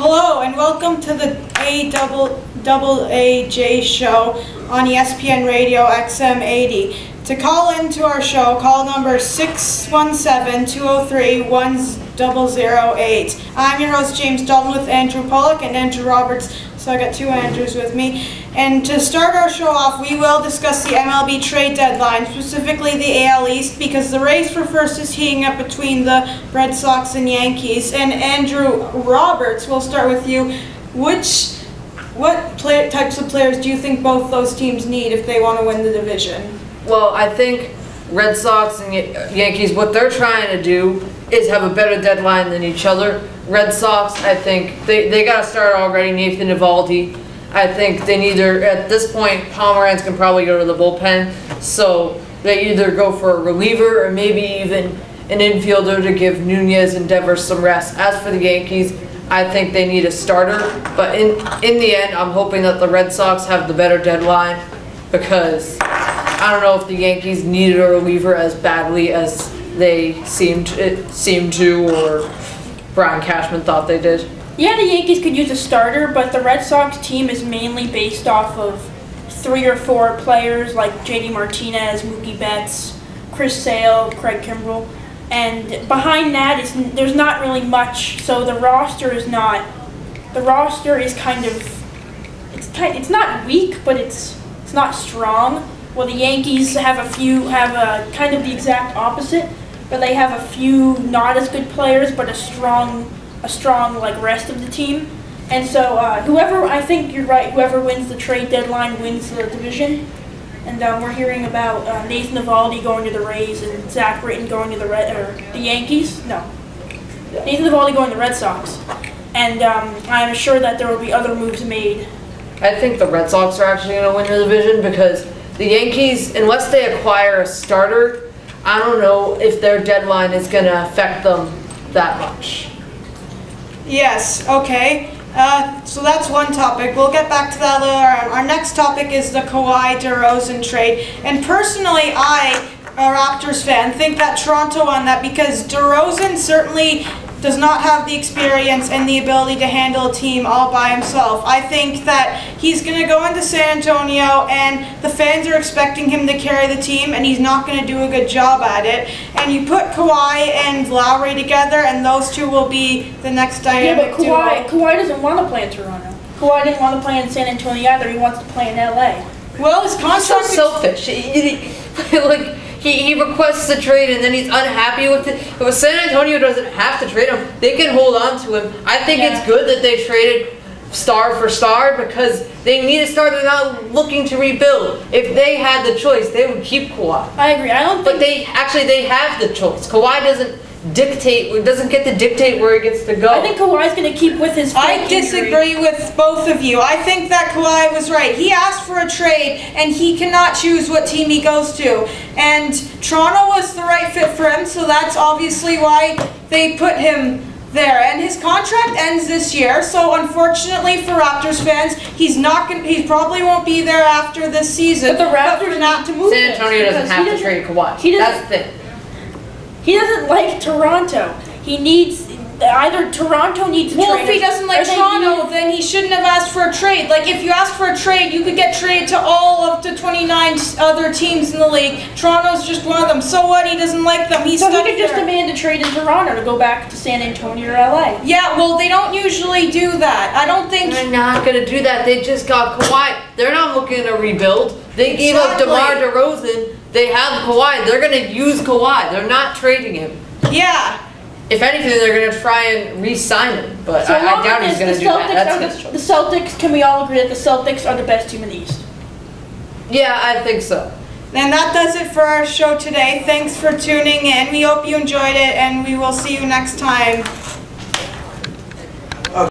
Hello and welcome to the AAJ show on ESPN Radio XM 80. To call into our show, call number 617-203-1008. I'm your host James Dalton with Andrew Pollock and Andrew Roberts, so I got two Andrews with me. And to start our show off, we will discuss the MLB trade deadline, specifically the AL East, because the race for first is heating up between the Red Sox and Yankees. And Andrew Roberts, we'll start with you. What types of players do you think both those teams need if they want to win the division? Well, I think Red Sox and Yankees, what they're trying to do is have a better deadline than each other. Red Sox, I think they got to start already. Nathan Eovaldi. I think they neither at this point Pomeranz can probably go to the bullpen, so they either go for a reliever or maybe even an infielder to give Nunez and Devers some rest. As for the Yankees, I think they need a starter, but in the end, I'm hoping that the Red Sox have the better deadline because I don't know if the Yankees needed a reliever as badly as they seemed to, or Brian Cashman thought they did. Yeah, the Yankees could use a starter, but the Red Sox team is mainly based off of 3 or 4 players like JD Martinez, Mookie Betts, Chris Sale, Craig Kimbrell, and behind that there's not really much. So the roster is kind of it's not weak, but it's not strong. Well, the Yankees have kind of the exact opposite, but they have a few not as good players, but a strong like rest of the team. And so I think you're right, whoever wins the trade deadline wins the division. And we're hearing about Nathan Eovaldi going to the Rays and Zach Britton going to the Yankees. No, Nathan Eovaldi going to the Red Sox. And I'm sure that there will be other moves made. I think the Red Sox are actually going to win the division because the Yankees, unless they acquire a starter, I don't know if their deadline is going to affect them that much. Yes, okay. So that's one topic. We'll get back to that later on. Our next topic is the Kawhi DeRozan trade. And personally, I, a Raptors fan, think that Toronto won that because DeRozan certainly does not have the experience and the ability to handle a team all by himself. I think that he's going to go into San Antonio and the fans are expecting him to carry the team and he's not going to do a good job at it. And you put Kawhi and Lowry together and those two will be the next dynamic duo. Yeah, but Kawhi doesn't want to play in Toronto. Kawhi didn't want to play in San Antonio either. He wants to play in LA. Well, his contract He's so selfish. He requests a trade and then he's unhappy with it. But San Antonio doesn't have to trade him. They can hold on to him. I think it's good that they traded star for star because they need a star. They're not looking to rebuild. If they had the choice, they would keep Kawhi. I agree. But they have the choice. Kawhi doesn't get to dictate where he gets to go. I think Kawhi's going to keep with his I disagree with both of you. I think that Kawhi was right. He asked for a trade, and he cannot choose what team he goes to. And Toronto was the right fit for him, so that's obviously why they put him there. And his contract ends this year, so unfortunately for Raptors fans, he probably won't be there after this season. But the Raptors not to move. San Antonio doesn't have to trade Kawhi. That's the thing. He doesn't like Toronto. Either Toronto needs to trade. Well, if he doesn't like Toronto, then he shouldn't have asked for a trade. Like, if you ask for a trade, you could get traded to all of the 29 other teams in the league. Toronto's just one of them. So what? He doesn't like them. He's so he could just demand a trade in Toronto to go back to San Antonio or LA. Yeah, well, they don't usually do that. I don't think... They're not going to do that. They just got Kawhi. They're not looking to rebuild. They gave up DeMar DeRozan. They have Kawhi. They're going to use Kawhi. They're not trading him. Yeah. If anything, they're going to try and re-sign him. But So I doubt he's going to do that. That's his choice. The Celtics, can we all agree that the Celtics are the best team in the East? Yeah, I think so. And that does it for our show today. Thanks for tuning in. We hope you enjoyed it, and we will see you next time.